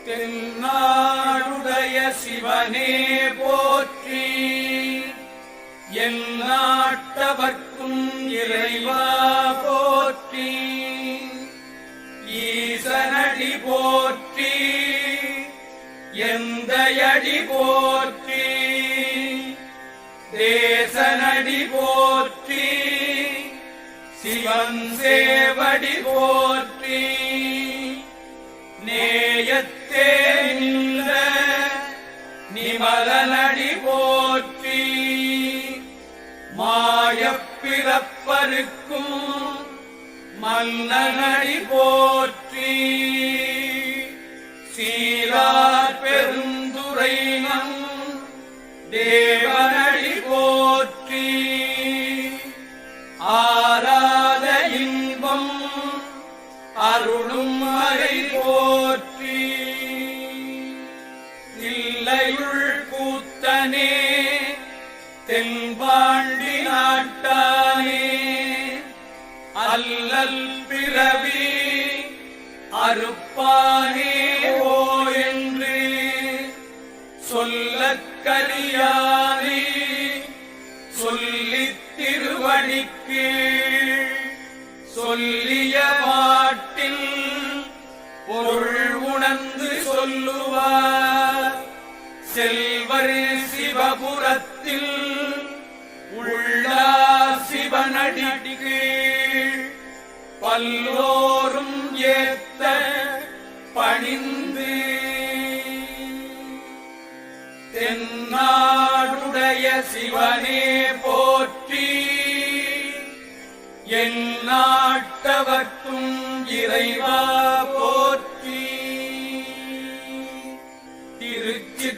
தென்னாடுடைய சிவனே போற்றி, என் நாட்டவர்க்கும் இறைவா போற்றி, ஈசனடி போற்றி, எந்தையடி போற்றி, தேசனடி போற்றி, சிவன் சேவடி போற்றி, நேயத்தே நின்ற நிமலனடி போற்றி, மாயப்பிறப்பருக்கும் மன்னனடி போற்றி, சீரார் பெருந்துரைனம் தேவனடி போற்றி, ஆராத இன்பம் அருளும் மறை போற்றி, தில்லையுள் கூத்தனே தென்பாண்டி நாட்டானே, அல்லல் பிறவி அறுப்பானே ஓ என்று சொல்லக்கரியானே, சொல்லித் திருவடிக்கு சொல்லிய பாட்டில் பொருள் உணர்ந்து சொல்லுவார், செல்வர் சிவபுரத்தில் உள்ளார் சிவனடிக்கு பல்லோரும் ஏத்த பணிந்து, தென்னாடுடைய சிவனே போற்றி, என் நாட்டவர்க்கும் இறைவா போற்றி.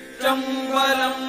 திருச்சிற்றம்பலம்.